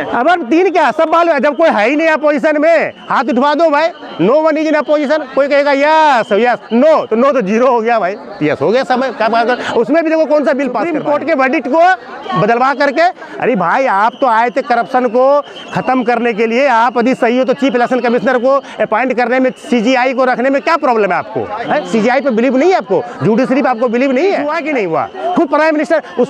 अब 3 क्या सब बाल, जब कोई है ही नहीं अपोजिशन में हाथ उठवा दो भाई। No one is in opposition, कोई कहेगा यस यस, नो तो नो तो जीरो हो गया भाई, यस हो गया समय। क्या बात कर, उसमें भी देखो कौन सा बिल पास कर, कोर्ट के वर्डिक्ट को बदलवा करके। अरे भाई आप तो आए थे करप्शन को खत्म करने के लिए, आप यदि सही हो तो चीफ इलेक्शन कमिश्नर को अपॉइंट करने में, CGI को रखने में क्या प्रॉब्लम है आपको? CGI पे बिलीव नहीं है आपको? जुडिशरी पे आपको बिलीव नहीं है? हुआ कि नहीं हुआ? खुद प्राइम मिनिस्टर उस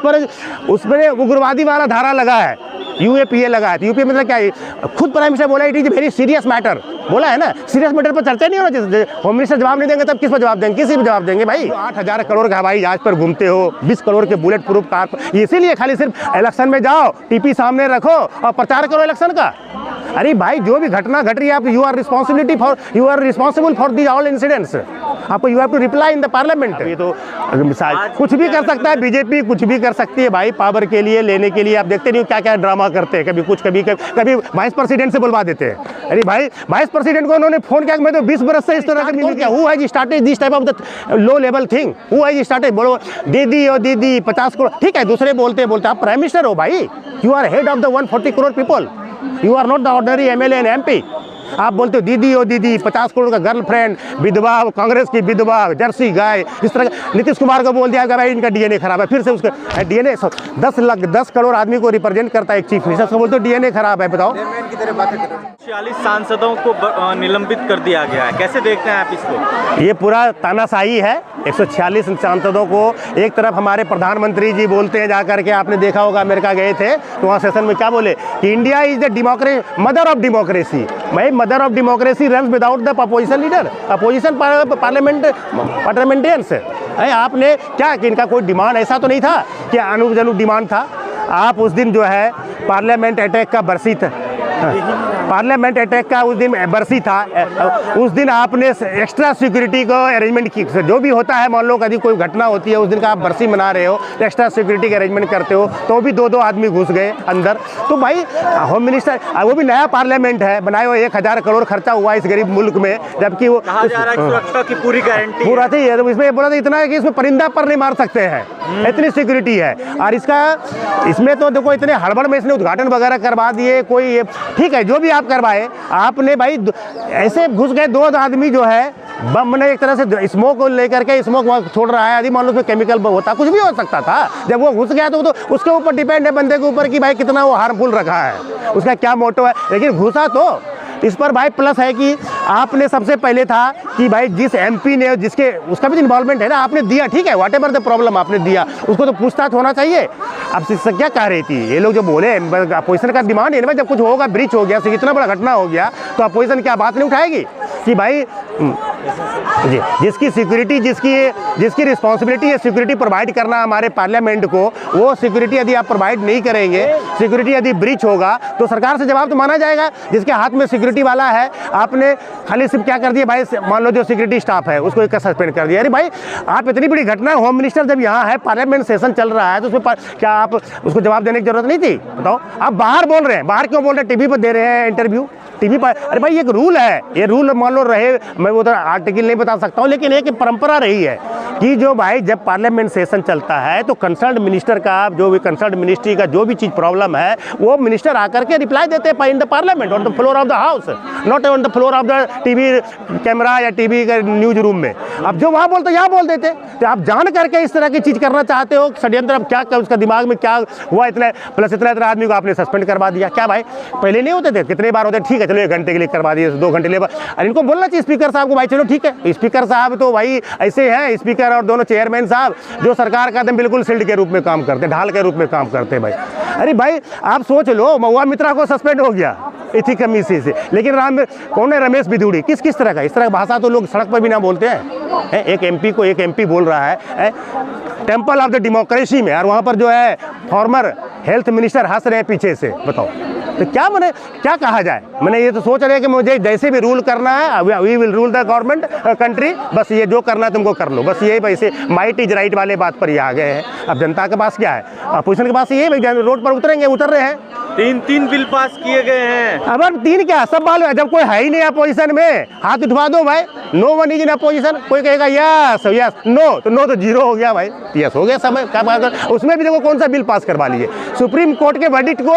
पर उग्रवादी वाला धारा लगा है, UAPA लगा है। UPA मतलब क्या है? खुद प्राइम मिनिस्टर बोला it is very serious matter, बोला है ना। सीरियस मैटर पर चर्चा नहीं होना चाहिए। होम मिनिस्टर जवाब नहीं देंगे तब किस पर जवाब देंगे? किसी पर जवाब देंगे भाई? 8,000 करोड़ का हवाई जहाज पर घूमते हो, 20 करोड़ के बुलेट प्रूफ कार पर, इसीलिए खाली सिर्फ इलेक्शन में जाओ, TP सामने रखो और प्रचार करो इलेक्शन का। अरे भाई जो भी घटना घट रही है, आप you are responsible for the all incidents, आपको you have to reply in the Parliament. ये तो मिसाल कुछ भी कर सकता है, बीजेपी कुछ भी कर सकती है भाई, पावर के लिए लेने के लिए। आप देखते नहीं हो क्या क्या ड्रामा करते हैं, कभी कुछ कभी वाइस प्रेसिडेंट से बुलवा देते हैं। अरे भाई वाइस प्रेसिडेंट को उन्होंने फोन किया, मैं तो 20 बरस से इस तरह का मिल गया। Who has started this type of the low level thing? Who has started? बोलो दीदी और दीदी 50 करोड़, ठीक है, दूसरे बोलते आप प्राइम मिनिस्टर हो भाई, you are head of the 140 crore people, you are not the ordinary MLA and MP। आप बोलते हो दीदी ओ दीदी, 50 करोड़ का गर्लफ्रेंड, विधवा, कांग्रेस की विधवा, जर्सी गाय, इस तरह का। नीतीश कुमार को बोल दिया कि भाई इनका DNA खराब है, फिर से उसका DNA 10 करोड़ आदमी को रिप्रेजेंट करता है एक चीफ मिनिस्टर, उसको बोलते हो DNA खराब है। बताओ 46 सांसदों को निलंबित कर दिया गया है, कैसे देखते हैं आप इसको? ये पूरा तानाशाही है। 146 सांसदों को एक तरफ हमारे प्रधानमंत्री जी बोलते हैं, जाकर के आपने देखा होगा अमेरिका गए थे तो वहाँ सेशन में क्या बोले कि India is the democracy, mother of democracy. भाई mother of democracy runs without the opposition leader, opposition parliamentarians. आपने क्या कि इनका कोई डिमांड ऐसा तो नहीं था कि अनुजनु डिमांड था। आप उस दिन जो है पार्लियामेंट अटैक का बरसी था, पार्लियामेंट अटैक का उस दिन बरसी था, उस दिन आपने एक्स्ट्रा सिक्योरिटी को अरेंजमेंट की। जो भी होता है, मान लो कभी कोई घटना होती है, उस दिन का आप बरसी मना रहे हो, एक्स्ट्रा सिक्योरिटी का अरेंजमेंट करते हो, तो भी 2 आदमी घुस गए अंदर। तो भाई होम मिनिस्टर, वो भी नया पार्लियामेंट है, बनाए हुए 1,000 करोड़ खर्चा हुआ इस गरीब मुल्क में, जबकि वो कहा जा रहा है सुरक्षा की पूरी गारंटी पूरा थी। इसमें बोला था इतना है कि इसमें परिंदा पर नहीं मार सकते हैं, इतनी सिक्योरिटी है। और इसमें तो देखो इतने हड़बड़ में इसने उद्घाटन वगैरह करवा दिए, कोई ठीक है जो भी आप करवाए, आपने भाई ऐसे घुस गए 2 आदमी जो है, बम ने एक तरह से स्मोक को लेकर के स्मोक वहाँ छोड़ रहा है, यदि मान लो उसमें केमिकल होता, कुछ भी हो सकता था। जब वो घुस गया तो उसके ऊपर डिपेंड है बंदे के ऊपर कि भाई कितना वो हार्मफुल रखा है, उसका क्या मोटो है। लेकिन घुसा तो इस पर भाई प्लस है कि आपने सबसे पहले था कि भाई जिस MP ने, जिसके उसका भी इन्वॉल्वमेंट है ना, आपने दिया, ठीक है, व्हाट एवर द प्रॉब्लम आपने दिया, उसको तो पूछताछ होना चाहिए। अब शिक्षक क्या कह रही थी, ये लोग जो बोले अपोजिशन का डिमांड है ना, जब कुछ होगा, ब्रीच हो गया, इतना बड़ा घटना हो गया, तो अपोजिशन क्या बात नहीं उठाएगी कि भाई जी जिसकी सिक्योरिटी, जिसकी रिस्पॉन्सिबिलिटी है सिक्योरिटी प्रोवाइड करना हमारे पार्लियामेंट को, वो सिक्योरिटी यदि आप प्रोवाइड नहीं करेंगे, सिक्योरिटी यदि ब्रीच होगा तो सरकार से जवाब तो माना जाएगा। जिसके हाथ में सिक्योरिटी वाला है, आपने खाली सिर्फ क्या कर दिया भाई, मान लो जो सिक्योरिटी स्टाफ है उसको एक सस्पेंड कर दिया। अरे भाई आप इतनी बड़ी घटना, होम मिनिस्टर जब यहाँ है, पार्लियामेंट सेशन चल रहा है, तो उसमें क्या आप उसको जवाब देने की जरूरत नहीं थी? बताओ, आप बाहर बोल रहे हैं, बाहर क्यों बोल रहे हैं? TV पर दे रहे हैं इंटरव्यू, TV पर। अरे भाई एक रूल है, ये रूल मान लो रहे, मैं उधर आर्टिकल नहीं बता सकता हूँ, लेकिन एक परंपरा रही है कि जो भाई जब पार्लियामेंट सेशन चलता है तो कंसर्न्ड मिनिस्टर का, जो भी कंसर्न्ड मिनिस्ट्री का जो भी चीज़ प्रॉब्लम है, वो मिनिस्टर आकर के रिप्लाई देते हैं इन the parliament, on the floor of the house, not on the floor of the TV camera या TV के न्यूज रूम में। अब जो वहाँ बोलते यहाँ बोल देते। तो आप जान करके इस तरह की चीज़ करना चाहते हो, षड्यंत्र। अब क्या उसका दिमाग में क्या हुआ, इतना प्लस इतना आदमी को आपने सस्पेंड करवा दिया। क्या भाई पहले नहीं होते थे? कितने बार होते? ठीक है चलो 1 घंटे के लिए करवा दिए, 2 घंटे लिए। अरे इनको बोलना चाहिए स्पीकर साहब को, भाई चलो ठीक है। स्पीकर साहब तो भाई ऐसे हैं, स्पीकर और दोनों चेयरमैन साहब जो सरकार का बिल्कुल शिल्ड के रूप में काम करते, ढाल के रूप में काम करते हैं भाई। अरे भाई आप सोच लो, महुआ मित्रा को सस्पेंड हो गया एथिकमिसी से, लेकिन कौन है? रमेश बिधूड़ी। किस तरह का? इस तरह भाषा तो लोग सड़क पर भी ना बोलते हैं। एक MP को एक MP बोल रहा है टेम्पल ऑफ द डेमोक्रेसी में, और वहाँ पर जो है फॉर्मर हेल्थ मिनिस्टर हंस रहे हैं पीछे से। बताओ तो क्या कहा जाए? मैंने ये तो सोच रहे हैं कि मुझे जैसे भी रूल करना है, we will rule the government country, बस ये जो करना है तुमको कर लो, बस ये वैसे माइट इज राइट वाले बात पर ये आ गए हैं। अब जनता के पास क्या है? अपोजिशन के पास ये रोड पर उतर रहे हैं। तीन बिल पास किए गए हैं। अब 3 क्या सब मालूम है, जब कोई है ही नहीं अपोजिशन में हाथ उठवा दो भाई। No one is in opposition, कोई कहेगा यस यस, नो तो 0 हो गया भाई, यस हो गया समय क्या बात कर। उसमें भी देखो कौन सा बिल पास करवा लिए सुप्रीम कोर्ट के वर्डिक्ट को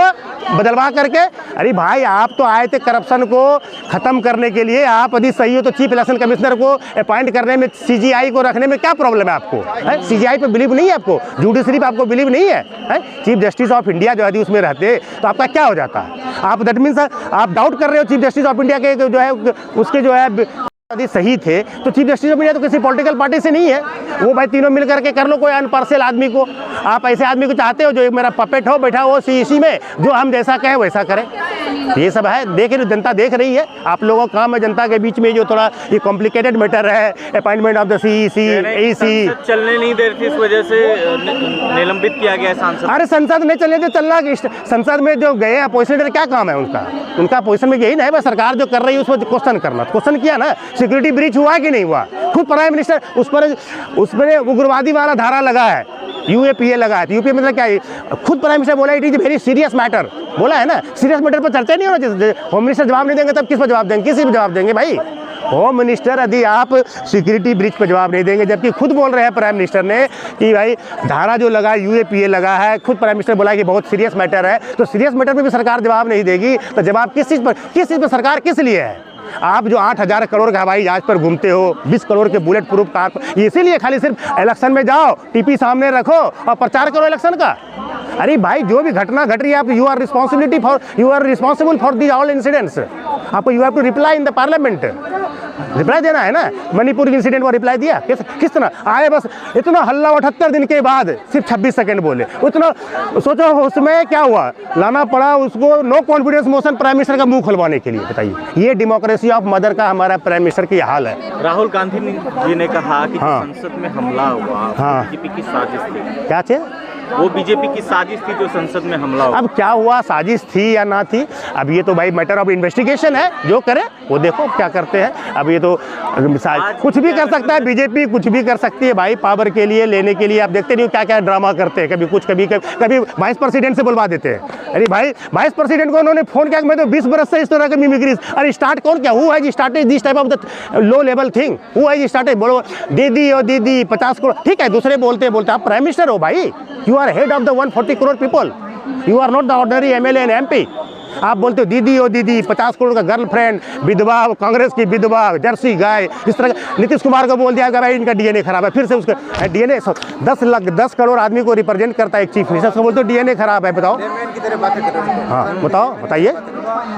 बदलवा करके। अरे भाई आप तो आए थे करप्शन को खत्म करने के लिए, आप यदि सही हो तो चीफ इलेक्शन कमिश्नर को अपॉइंट करने में, सीजीआई को रखने में क्या प्रॉब्लम है आपको? सीजीआई पे बिलीव नहीं है आपको? जुडिशरी पे आपको बिलीव नहीं है? चीफ जस्टिस ऑफ इंडिया जो यदि उसमें रहते तो आपका क्या हो जाता? आप दैट मीन्स आप डाउट कर रहे हो चीफ जस्टिस ऑफ इंडिया के जो है उसके जो है यदि सही थे तो चीफ जस्टिस ऑफ इंडिया तो किसी पॉलिटिकल पार्टी से नहीं है। वो भाई तीनों मिल करके कर लो कोई अनपार्शियल आदमी को। आप ऐसे आदमी को चाहते हो जो एक मेरा पपेट हो बैठा हो सीईसी में, जो हम जैसा कहें वैसा करें। ये सब है, देख रही जनता देख रही है। आप लोगों का काम है जनता के बीच में जो थोड़ा ये कॉम्प्लिकेटेड मैटर है, appointment of the CEC AC चलने नहीं दे रही थी, इस वजह से निलंबित किया गया सांसद। अरे संसद में चलने तो चलना, संसद में जो गए अपोजिशन क्या काम है उनका अपोजिशन में यही ना है, सरकार जो कर रही है उसको क्वेश्चन करना। क्वेश्चन किया ना, सिक्योरिटी ब्रीच हुआ कि नहीं हुआ? खुद प्राइम मिनिस्टर उस पर उग्रवादी वाला धारा लगा है, यूएपीए लगा है। यूपीए मतलब क्या है? खुद प्राइम मिनिस्टर बोला it is very serious matter, बोला है ना। सीरियस मैटर पर चर्चा नहीं होना चाहिए। होम मिनिस्टर जवाब नहीं देंगे तब किस पर जवाब देंगे? किसी पर जवाब देंगे भाई। होम मिनिस्टर यदि आप सिक्योरिटी ब्रीच पर जवाब नहीं देंगे, जबकि खुद बोल रहे हैं प्राइम मिनिस्टर ने कि भाई धारा जो लगा यूएपीए लगा है, खुद प्राइम मिनिस्टर बोला कि बहुत सीरियस मैटर है, तो सीरियस मैटर पे भी सरकार जवाब नहीं देगी तो जवाब किस चीज़ पर सरकार किस लिए है? आप जो 8,000 करोड़ का हवाई जहाज पर घूमते हो, 20 करोड़ के बुलेट प्रूफ कार पर, इसीलिए खाली सिर्फ इलेक्शन में जाओ, टीपी सामने रखो और प्रचार करो इलेक्शन का। अरे भाई जो भी घटना घट रही है आप you are responsible for the all incidents. आपको you have to reply in the Parliament, reply देना है ना। मणिपुर इंसिडेंट को रिप्लाई दिया किस तरह आए? बस इतना हल्ला 78 दिन के बाद सिर्फ 26 सेकंड बोले, उतना सोचो उसमें क्या हुआ, लाना पड़ा उसको no confidence motion prime minister का मुंह खुलवाने के लिए। बताइए, ये डेमोक्रेसी ऑफ मदर का हमारा प्राइम मिनिस्टर की हाल है। राहुल गांधी जी ने कहा कि संसद में हमला हुआ बीजेपी की साजिश थी। क्या चीज? वो बीजेपी की साजिश थी जो संसद में हमला हुआ। अब क्या हुआ, साजिश थी या ना थी, अब ये तो भाई मैटर ऑफ इन्वेस्टिगेशन है, जो करे वो देखो क्या करते हैं। अब ये तो कुछ भी कर सकता है बीजेपी, कुछ भी कर सकती है भाई पावर के लिए लेने के लिए। आप देखते नहीं हो क्या क्या ड्रामा करते हैं, कभी कुछ कभी वाइस प्रेसिडेंट से बुलवा देते हैं। अरे भाई वाइस प्रेसिडेंट को उन्होंने फोन किया, मैं तो 20 बरस से इस तरह की मिमिक्री। अरे स्टार्ट कौन क्या हुआ है, started this type of the low level thing हुआ है, स्टार्टेड बोलो दीदी और दीदी 50 करोड़, ठीक है दूसरे बोलते आप प्राइम मिनिस्टर हो भाई, you are head of the 140 crore people, you are not the ordinary MLA and MP. आप बोलते हो दीदी ओ दीदी 50 करोड़ का गर्लफ्रेंड, विधवा, कांग्रेस की विधवा, जर्सी गाय, इस तरह। नीतीश कुमार को बोल दिया कि भाई इनका डीएनए खराब है, फिर से उसका डीएनए 10 करोड़ आदमी को रिप्रेजेंट करता है एक चीफ मिनिस्टर, उसको बोलते हो डीएनए खराब है। बताओ, हाँ बताइए,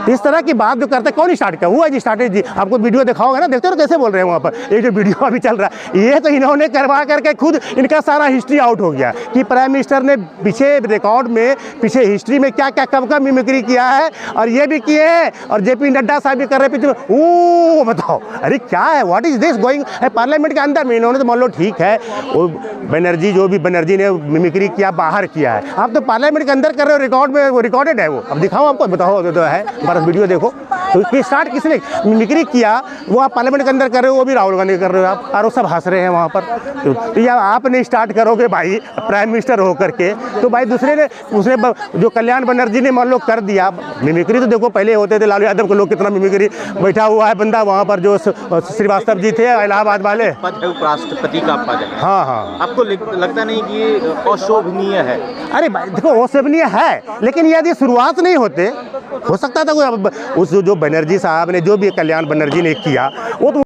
इस तरह की बात जो करते हैं कौन स्टार्ट किया हुआ है? जी स्टार्टेड जी, आपको वीडियो दिखाओगे ना, देखते हो कैसे बोल रहे हैं वहाँ पर। ये जो वीडियो अभी चल रहा है ये तो इन्होंने करवा करके खुद इनका सारा हिस्ट्री आउट हो गया कि प्राइम मिनिस्टर ने पीछे रिकॉर्ड में, पीछे हिस्ट्री में क्या क्या कब मिमिक्री किया है, और ये भी किए हैं, और जेपी नड्डा साहब भी कर रहे पीछे। ओ बताओ, अरे क्या है, व्हाट इज दिस गोइंग है पार्लियामेंट के अंदर में? इन्होंने तो मान लो ठीक है, वो बनर्जी जो भी बनर्जी ने मिमिक्री किया बाहर किया है, आप तो पार्लियामेंट के अंदर कर रहे हो, रिकॉर्ड में वो रिकॉर्डेड है। वो अब दिखाओ आपको, बताओ तो है बस वीडियो देखो। तो स्टार्ट किसने मिमिक्री किया, वो आप पार्लियामेंट के अंदर कर रहे हो, वो भी राहुल गांधी कर रहे हो आप, और वो सब हंस रहे हैं वहाँ पर। तो या आपने स्टार्ट करोगे भाई प्राइम मिनिस्टर होकर के, तो भाई दूसरे ने उसने जो कल्याण बनर्जी ने मान लो कर दिया। मिमिक्री तो देखो पहले होते थे, लालू यादव को लोग कितना मिमिक्री, बैठा हुआ है बंदा वहाँ पर जो श्रीवास्तव जी थे इलाहाबाद वाले, पद है उपराष्ट्रपति का पद है। हाँ, आपको लगता नहीं कि ये अशोभनीय है? अरे भाई देखो अशोभनीय है, लेकिन यदि शुरुआत नहीं होते, हो सकता था कोई उस जो बनर्जी साहब ने, जो भी कल्याण बनर्जी ने किया, वो तो